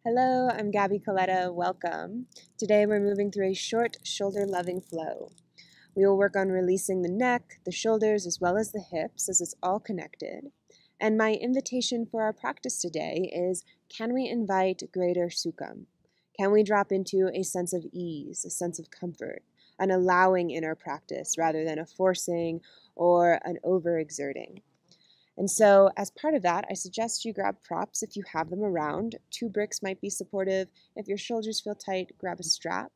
Hello, I'm Gaby Colletta. Welcome. Today we're moving through a short shoulder-loving flow. We will work on releasing the neck, the shoulders, as well as the hips, as it's all connected. And my invitation for our practice today is, can we invite greater Sukham? Can we drop into a sense of ease, a sense of comfort, an allowing in our practice rather than a forcing or an overexerting? And so as part of that, I suggest you grab props if you have them around. 2 bricks might be supportive. If your shoulders feel tight, grab a strap.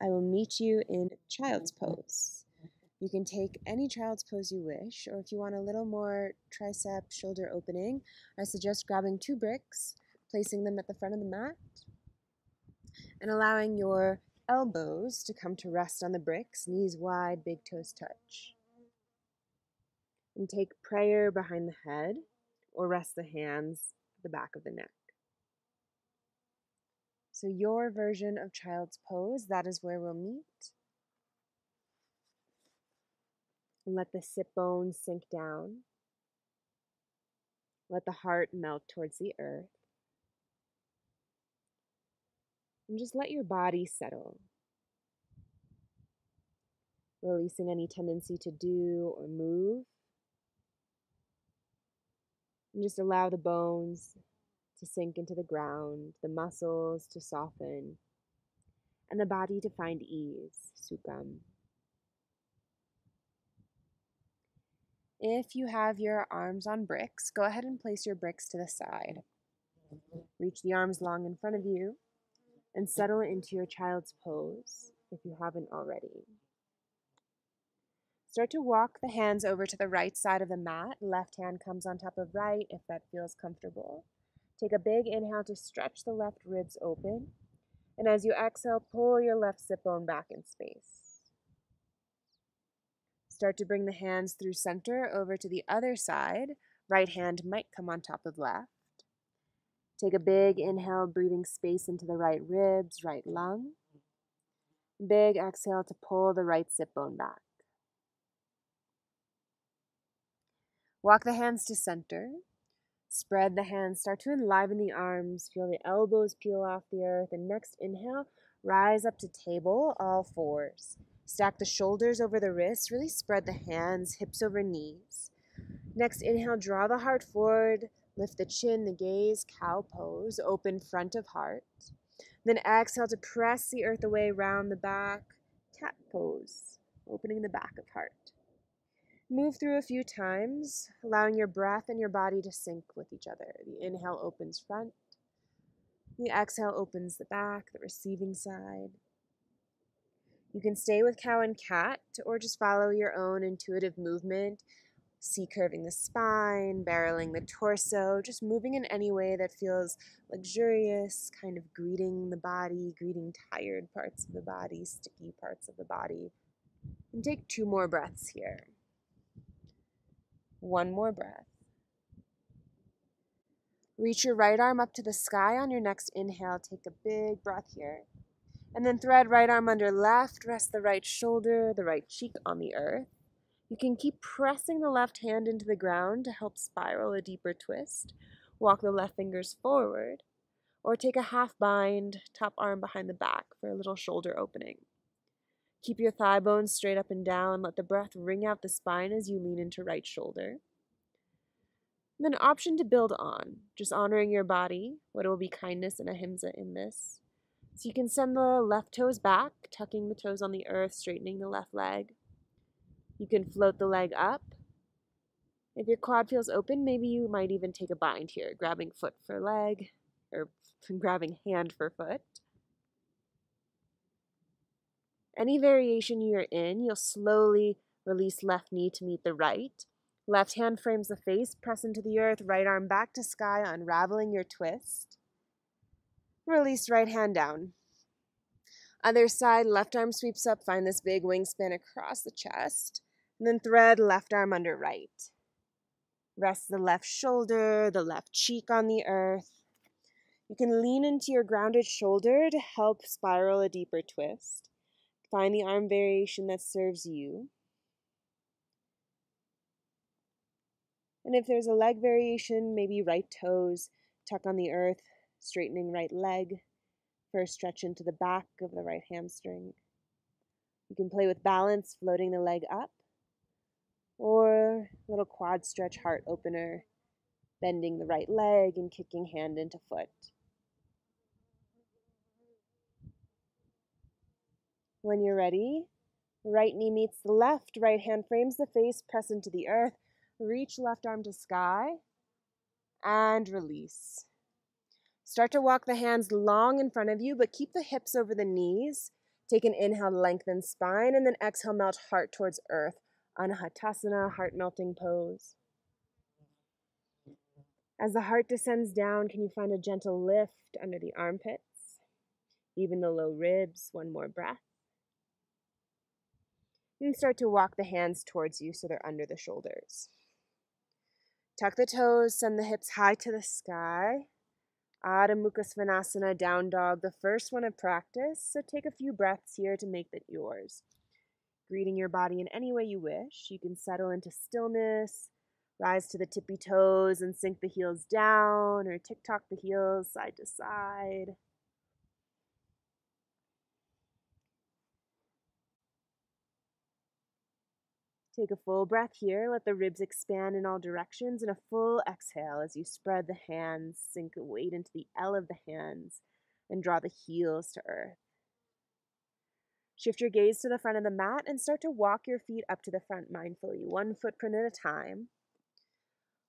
I will meet you in child's pose. You can take any child's pose you wish, or if you want a little more tricep shoulder opening, I suggest grabbing 2 bricks, placing them at the front of the mat, and allowing your elbows to come to rest on the bricks, knees wide, big toes touch. And take prayer behind the head, or rest the hands at the back of the neck. So your version of child's pose, that is where we'll meet. And let the sit bones sink down. Let the heart melt towards the earth. And just let your body settle. Releasing any tendency to do or move. And just allow the bones to sink into the ground, the muscles to soften, and the body to find ease, Sukham. If you have your arms on bricks, go ahead and place your bricks to the side. Reach the arms long in front of you and settle into your child's pose if you haven't already. Start to walk the hands over to the right side of the mat. Left hand comes on top of right if that feels comfortable. Take a big inhale to stretch the left ribs open. And as you exhale, pull your left sit bone back in space. Start to bring the hands through center over to the other side. Right hand might come on top of left. Take a big inhale, breathing space into the right ribs, right lung. Big exhale to pull the right sit bone back. Walk the hands to center. Spread the hands, start to enliven the arms, feel the elbows peel off the earth, and next inhale, rise up to table, all fours. Stack the shoulders over the wrists, really spread the hands, hips over knees. Next inhale, draw the heart forward, lift the chin, the gaze, cow pose, open front of heart. Then exhale to press the earth away, round the back, cat pose, opening the back of heart. Move through a few times, allowing your breath and your body to sync with each other. The inhale opens front. The exhale opens the back, the receiving side. You can stay with cow and cat or just follow your own intuitive movement. C-curving the spine, barreling the torso, just moving in any way that feels luxurious, kind of greeting the body, greeting tired parts of the body, sticky parts of the body. And take 2 more breaths here. 1 more breath. Reach your right arm up to the sky on your next inhale. Take a big breath here. And then thread right arm under left. Rest the right shoulder, the right cheek on the earth. You can keep pressing the left hand into the ground to help spiral a deeper twist. Walk the left fingers forward. Or take a half bind, top arm behind the back for a little shoulder opening. Keep your thigh bones straight up and down. Let the breath ring out the spine as you lean into right shoulder. And then option to build on, just honoring your body. What will be kindness and ahimsa in this? So you can send the left toes back, tucking the toes on the earth, straightening the left leg. You can float the leg up. If your quad feels open, maybe you might even take a bind here, grabbing foot for leg, or grabbing hand for foot. Any variation you're in, you'll slowly release left knee to meet the right. Left hand frames the face, press into the earth, right arm back to sky, unraveling your twist. Release right hand down. Other side, left arm sweeps up, find this big wingspan across the chest, and then thread left arm under right. Rest the left shoulder, the left cheek on the earth. You can lean into your grounded shoulder to help spiral a deeper twist. Find the arm variation that serves you. And if there's a leg variation, maybe right toes tuck on the earth, Straightening right leg. First stretch into the back of the right hamstring. You can play with balance, floating the leg up, or a little quad stretch, heart opener, bending the right leg and kicking hand into foot. When you're ready, right knee meets the left, right hand frames the face, press into the earth, reach left arm to sky, and release. Start to walk the hands long in front of you, but keep the hips over the knees. Take an inhale, lengthen spine, and then exhale, melt heart towards earth. Anahatasana, heart melting pose. As the heart descends down, can you find a gentle lift under the armpits? Even the low ribs, one more breath. And start to walk the hands towards you so they're under the shoulders. Tuck the toes, send the hips high to the sky. Adho Mukha Svanasana, down dog, the first one of practice, so take a few breaths here to make that yours. Greeting your body in any way you wish. You can settle into stillness, rise to the tippy toes and sink the heels down, or tick-tock the heels side to side. Take a full breath here. Let the ribs expand in all directions, and a full exhale as you spread the hands, sink the weight into the L of the hands, and draw the heels to earth. Shift your gaze to the front of the mat and start to walk your feet up to the front mindfully, one footprint at a time,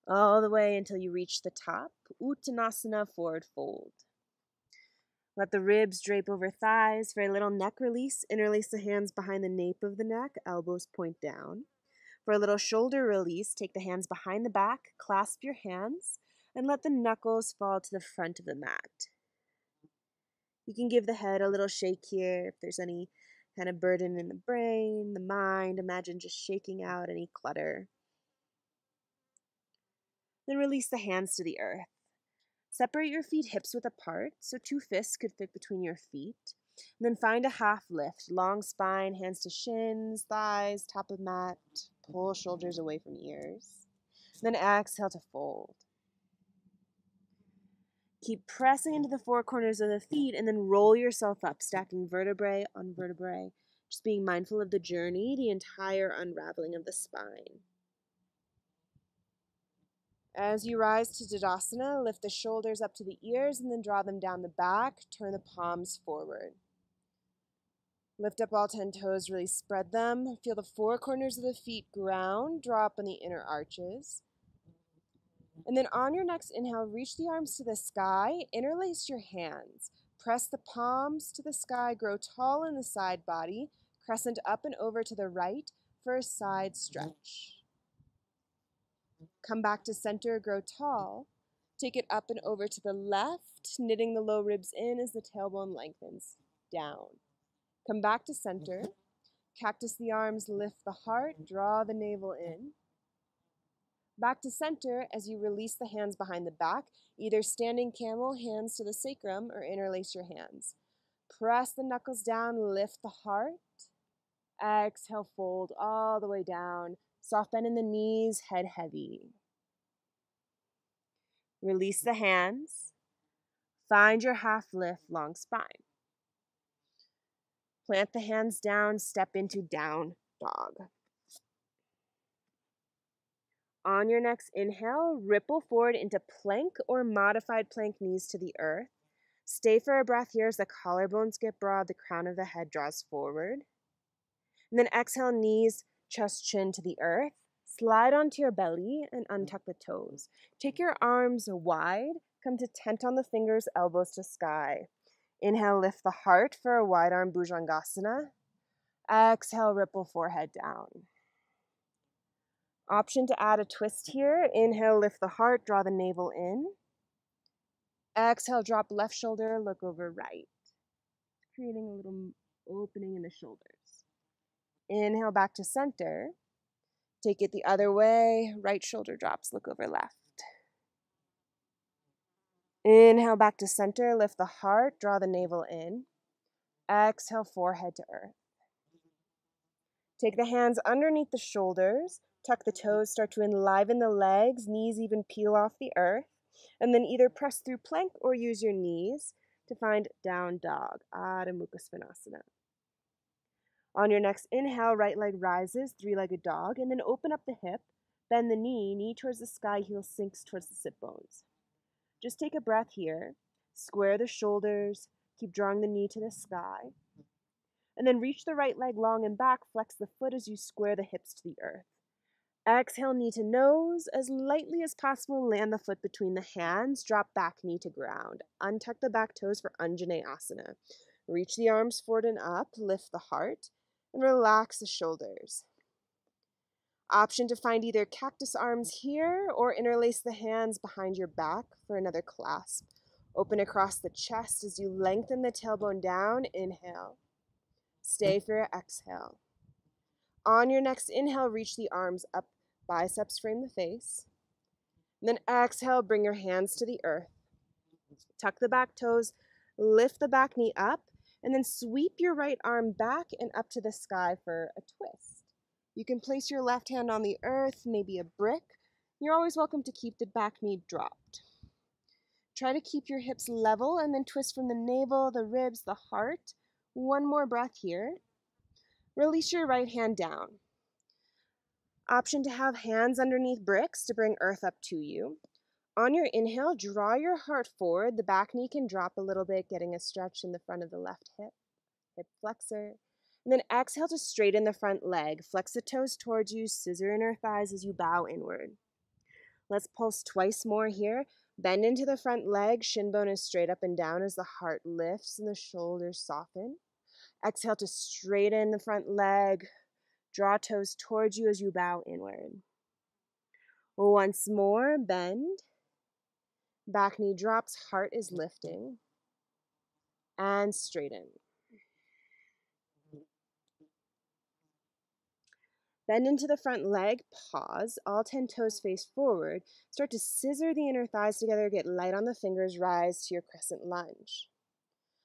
all the way until you reach the top. Uttanasana, forward fold. Let the ribs drape over thighs for a little neck release. Interlace the hands behind the nape of the neck, elbows point down. For a little shoulder release, take the hands behind the back, clasp your hands, and let the knuckles fall to the front of the mat. You can give the head a little shake here if there's any kind of burden in the brain, the mind. Imagine just shaking out any clutter. Then release the hands to the earth. Separate your feet hips width apart, so 2 fists could fit between your feet. And then find a half lift, long spine, hands to shins, thighs, top of mat. Pull shoulders away from ears. Then exhale to fold. Keep pressing into the four corners of the feet and then roll yourself up, stacking vertebrae on vertebrae. Just being mindful of the journey, the entire unraveling of the spine. As you rise to Tadasana, lift the shoulders up to the ears and then draw them down the back. Turn the palms forward. Lift up all 10 toes, really spread them. Feel the four corners of the feet ground, draw up on the inner arches. And then on your next inhale, reach the arms to the sky, interlace your hands. Press the palms to the sky, grow tall in the side body, crescent up and over to the right for a side stretch. Come back to center, grow tall. Take it up and over to the left, knitting the low ribs in as the tailbone lengthens down. Come back to center. Cactus the arms, lift the heart, draw the navel in. Back to center as you release the hands behind the back, either standing camel, hands to the sacrum, or interlace your hands. Press the knuckles down, lift the heart. Exhale, fold all the way down. Soft bend in the knees, head heavy. Release the hands. Find your half lift, long spine. Plant the hands down, step into down dog. On your next inhale, ripple forward into plank or modified plank, knees to the earth. Stay for a breath here as the collarbones get broad, the crown of the head draws forward. And then exhale, knees, chest, chin to the earth. Slide onto your belly and untuck the toes. Take your arms wide, come to tent on the fingers, elbows to sky. Inhale, lift the heart for a wide arm bhujangasana. Exhale, ripple forehead down. Option to add a twist here. Inhale, lift the heart, draw the navel in. Exhale, drop left shoulder, look over right. Creating a little opening in the shoulders. Inhale, back to center. Take it the other way. Right shoulder drops, look over left. Inhale, back to center, lift the heart, draw the navel in. Exhale, forehead to earth. Take the hands underneath the shoulders. Tuck the toes, start to enliven the legs, knees even peel off the earth. And then either press through plank or use your knees to find down dog, Adho Mukha Svanasana. On your next inhale, right leg rises, three-legged dog, and then open up the hip, bend the knee towards the sky, heel sinks towards the sit bones. Just take a breath here, square the shoulders, keep drawing the knee to the sky, and then reach the right leg long and back, flex the foot as you square the hips to the earth. Exhale, knee to nose, as lightly as possible, land the foot between the hands, drop back knee to ground. Untuck the back toes for Anjaneyasana. Reach the arms forward and up, lift the heart, and relax the shoulders. Option to find either cactus arms here or interlace the hands behind your back for another clasp. Open across the chest as you lengthen the tailbone down, inhale. Stay for your exhale. On your next inhale, reach the arms up, biceps frame the face. And then exhale, bring your hands to the earth. Tuck the back toes, lift the back knee up, and then sweep your right arm back and up to the sky for a twist. You can place your left hand on the earth, maybe a brick. You're always welcome to keep the back knee dropped. Try to keep your hips level and then twist from the navel, the ribs, the heart. One more breath here. Release your right hand down. Option to have hands underneath bricks to bring earth up to you. On your inhale, draw your heart forward. The back knee can drop a little bit, getting a stretch in the front of the left hip, hip flexor. And then exhale to straighten the front leg. Flex the toes towards you, scissor inner thighs as you bow inward. Let's pulse twice more here. Bend into the front leg, shin bone is straight up and down as the heart lifts and the shoulders soften. Exhale to straighten the front leg. Draw toes towards you as you bow inward. Once more, bend. Back knee drops, heart is lifting. And straighten. Bend into the front leg, pause, all 10 toes face forward. Start to scissor the inner thighs together, get light on the fingers, rise to your crescent lunge.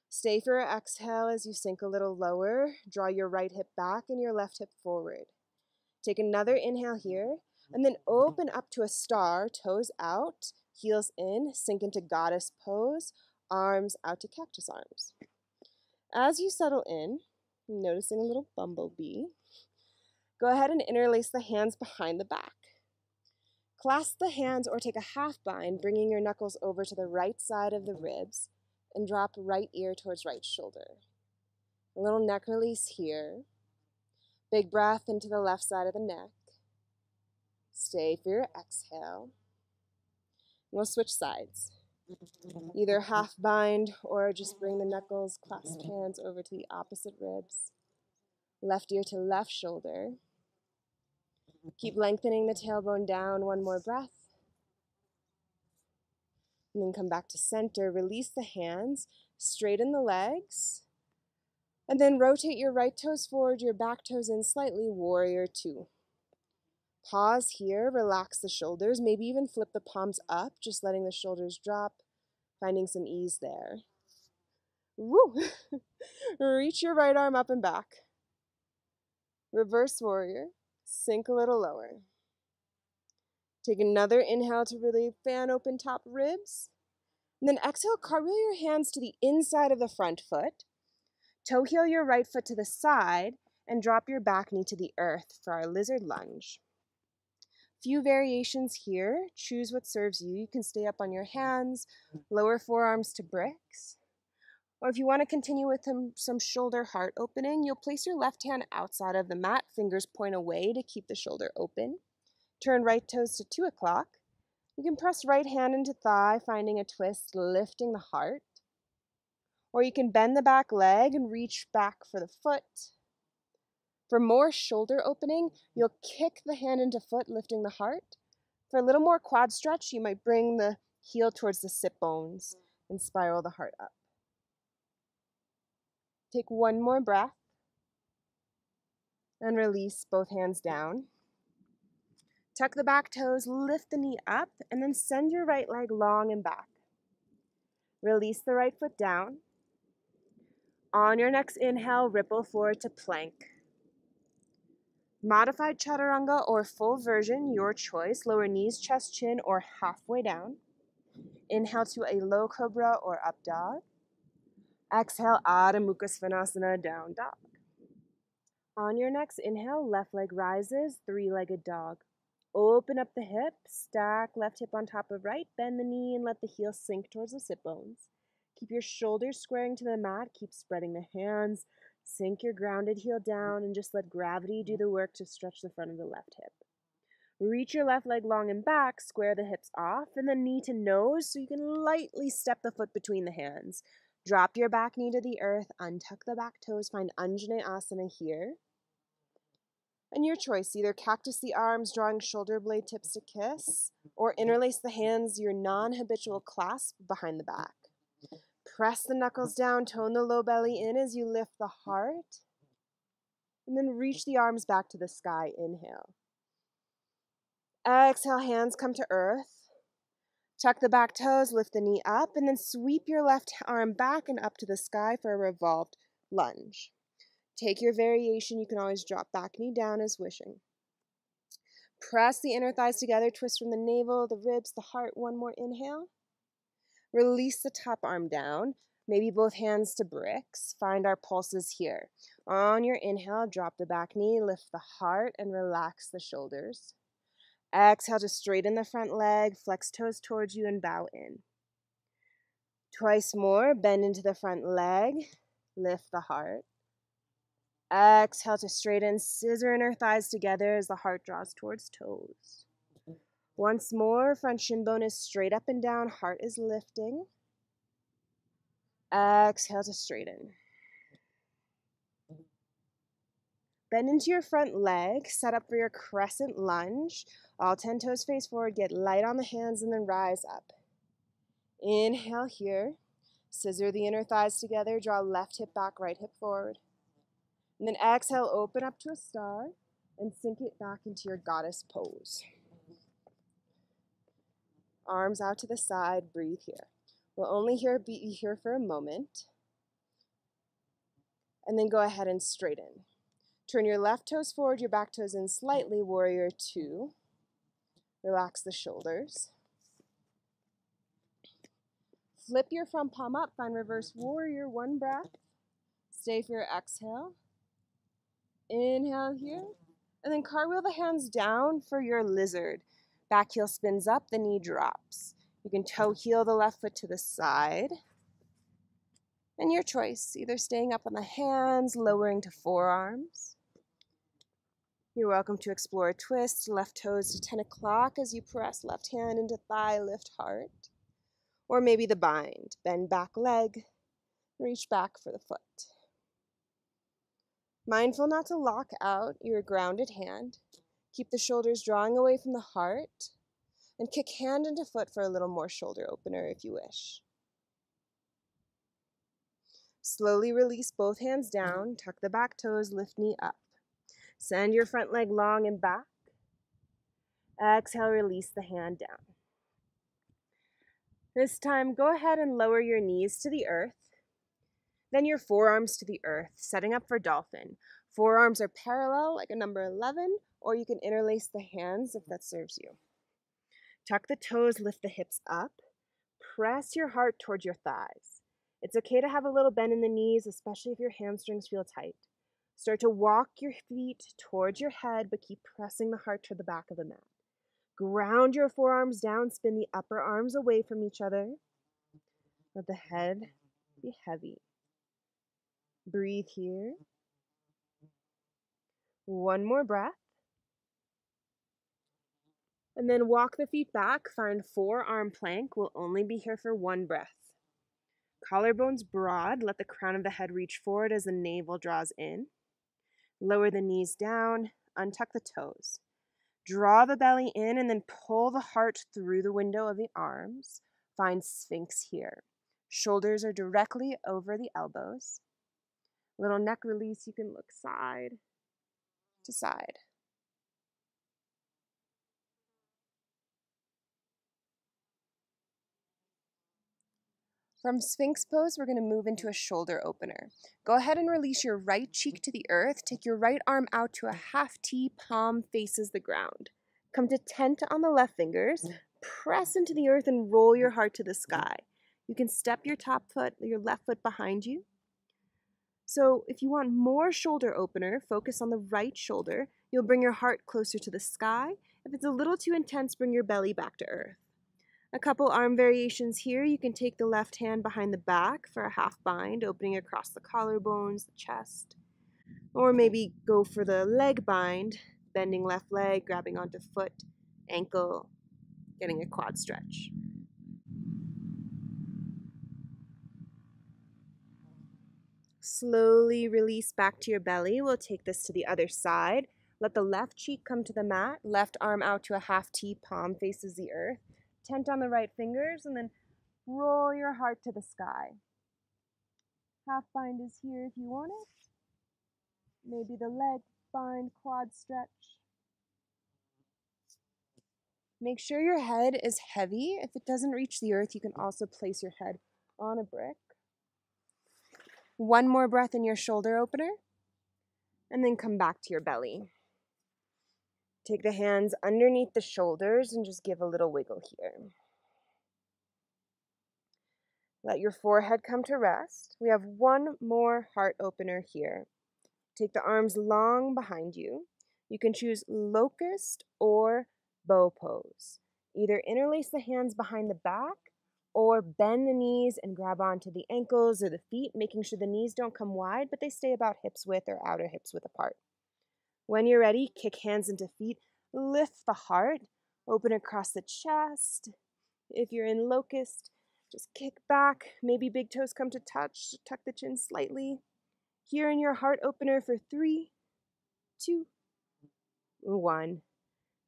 Stay for your exhale as you sink a little lower. Draw your right hip back and your left hip forward. Take another inhale here, and then open up to a star, toes out, heels in, sink into goddess pose, arms out to cactus arms. As you settle in, noticing a little bumblebee, go ahead and interlace the hands behind the back. Clasp the hands or take a half bind, bringing your knuckles over to the right side of the ribs and drop right ear towards right shoulder. A little neck release here. Big breath into the left side of the neck. Stay for your exhale. We'll switch sides. Either half bind or just bring the knuckles, clasped hands over to the opposite ribs. Left ear to left shoulder. Keep lengthening the tailbone down. One more breath. And then come back to center. Release the hands. Straighten the legs. And then rotate your right toes forward, your back toes in slightly. Warrior two. Pause here. Relax the shoulders. Maybe even flip the palms up, just letting the shoulders drop. Finding some ease there. Woo! Reach your right arm up and back. Reverse warrior. Sink a little lower. Take another inhale to really fan open top ribs. And then exhale, cartwheel your hands to the inside of the front foot. Toe heel your right foot to the side and drop your back knee to the earth for our lizard lunge. Few variations here. Choose what serves you. You can stay up on your hands, lower forearms to bricks. Or if you want to continue with some shoulder heart opening, you'll place your left hand outside of the mat, fingers point away to keep the shoulder open. Turn right toes to 2 o'clock. You can press right hand into thigh, finding a twist, lifting the heart. Or you can bend the back leg and reach back for the foot. For more shoulder opening, you'll kick the hand into foot, lifting the heart. For a little more quad stretch, you might bring the heel towards the sit bones and spiral the heart up. Take one more breath and release both hands down. Tuck the back toes, lift the knee up, and then send your right leg long and back. Release the right foot down. On your next inhale, ripple forward to plank. Modified chaturanga or full version, your choice. Lower knees, chest, chin, or halfway down. Inhale to a low cobra or up dog. Exhale, Adho Mukha Svanasana, down dog. On your next inhale, left leg rises, three-legged dog. Open up the hip, stack left hip on top of right, bend the knee and let the heel sink towards the sit bones. Keep your shoulders squaring to the mat, keep spreading the hands, sink your grounded heel down and just let gravity do the work to stretch the front of the left hip. Reach your left leg long and back, square the hips off, and then knee to nose so you can lightly step the foot between the hands. Drop your back knee to the earth, untuck the back toes, find Anjaneyasana here. And your choice, either cactus the arms, drawing shoulder blade tips to kiss, or interlace the hands, your non-habitual clasp behind the back. Press the knuckles down, tone the low belly in as you lift the heart, and then reach the arms back to the sky, inhale. Exhale, hands come to earth. Tuck the back toes, lift the knee up, and then sweep your left arm back and up to the sky for a revolved lunge. Take your variation. You can always drop back knee down as wishing. Press the inner thighs together, twist from the navel, the ribs, the heart. One more inhale. Release the top arm down, maybe both hands to bricks. Find our pulses here. On your inhale, drop the back knee, lift the heart, and relax the shoulders. Exhale to straighten the front leg, flex toes towards you, and bow in. Twice more, bend into the front leg, lift the heart. Exhale to straighten, scissor inner thighs together as the heart draws towards toes. Once more, front shin bone is straight up and down, heart is lifting. Exhale to straighten. Bend into your front leg, set up for your crescent lunge. All 10 toes face forward, get light on the hands, and then rise up. Inhale here. Scissor the inner thighs together, draw left hip back, right hip forward. And then exhale, open up to a star, and sink it back into your goddess pose. Arms out to the side, breathe here. We'll only be here for a moment. And then go ahead and straighten. Turn your left toes forward, your back toes in slightly, warrior two. Relax the shoulders. Flip your front palm up, find reverse warrior, one breath. Stay for your exhale. Inhale here. And then cartwheel the hands down for your lizard. Back heel spins up, the knee drops. You can toe heel the left foot to the side. And your choice, either staying up on the hands, lowering to forearms. You're welcome to explore a twist, left toes to 10 o'clock as you press left hand into thigh, lift heart. Or maybe the bind, bend back leg, reach back for the foot. Mindful not to lock out your grounded hand. Keep the shoulders drawing away from the heart. And kick hand into foot for a little more shoulder opener if you wish. Slowly release both hands down, tuck the back toes, lift knee up. Send your front leg long and back. Exhale, release the hand down. This time, go ahead and lower your knees to the earth. Then your forearms to the earth, setting up for dolphin. Forearms are parallel like a number 11, or you can interlace the hands if that serves you. Tuck the toes, lift the hips up. Press your heart towards your thighs. It's okay to have a little bend in the knees, especially if your hamstrings feel tight. Start to walk your feet towards your head, but keep pressing the heart to the back of the mat. Ground your forearms down, spin the upper arms away from each other. Let the head be heavy. Breathe here. One more breath. And then walk the feet back, find forearm plank. We'll only be here for one breath. Collarbones broad, let the crown of the head reach forward as the navel draws in. Lower the knees down, untuck the toes. Draw the belly in and then pull the heart through the window of the arms. Find Sphinx here. Shoulders are directly over the elbows. Little neck release, you can look side to side. From Sphinx pose, we're going to move into a shoulder opener. Go ahead and release your right cheek to the earth. Take your right arm out to a half T, palm faces the ground. Come to tent on the left fingers. press into the earth and roll your heart to the sky. You can step your left foot behind you. So if you want more shoulder opener, focus on the right shoulder. You'll bring your heart closer to the sky. If it's a little too intense, bring your belly back to earth. A couple arm variations here. You can take the left hand behind the back for a half bind, opening across the collarbones, the chest. Or maybe go for the leg bind, bending left leg, grabbing onto foot, ankle, getting a quad stretch. Slowly release back to your belly. We'll take this to the other side. Let the left cheek come to the mat, left arm out to a half T, palm faces the earth. Tent on the right fingers, and then roll your heart to the sky. Half bind is here if you want it. Maybe the leg bind, quad stretch. Make sure your head is heavy. If it doesn't reach the earth, you can also place your head on a brick. One more breath in your shoulder opener, and then come back to your belly. Take the hands underneath the shoulders and just give a little wiggle here. Let your forehead come to rest. We have one more heart opener here. Take the arms long behind you. You can choose locust or bow pose. Either interlace the hands behind the back or bend the knees and grab onto the ankles or the feet, making sure the knees don't come wide, but they stay about hips width or outer hips width apart. When you're ready, kick hands into feet, lift the heart, open across the chest. If you're in locust, just kick back, maybe big toes come to touch, tuck the chin slightly. Here in your heart opener for 3, 2, 1.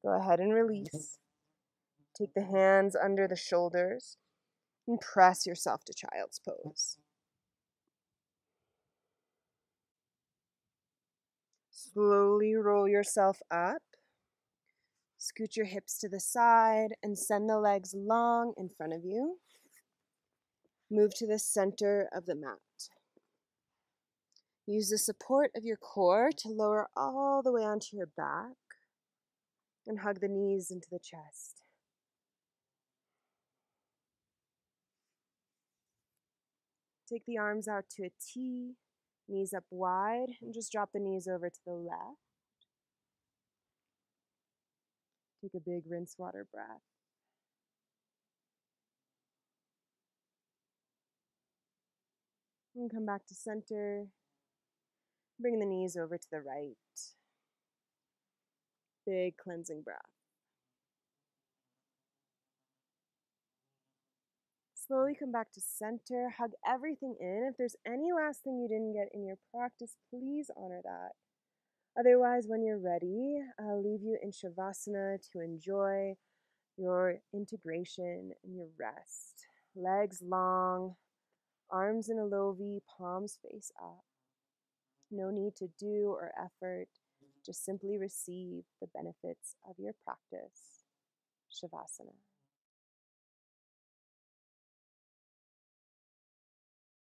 Go ahead and release. Take the hands under the shoulders and press yourself to child's pose. Slowly roll yourself up. Scoot your hips to the side and send the legs long in front of you. Move to the center of the mat. Use the support of your core to lower all the way onto your back and hug the knees into the chest. Take the arms out to a T, knees up wide, and just drop the knees over to the left. Take a big rinse water breath. And come back to center. Bring the knees over to the right. Big cleansing breath. Slowly come back to center. Hug everything in. If there's any last thing you didn't get in your practice, please honor that. Otherwise, when you're ready, I'll leave you in Shavasana to enjoy your integration and your rest. Legs long, arms in a low V, palms face up. No need to do or effort. Just simply receive the benefits of your practice. Shavasana.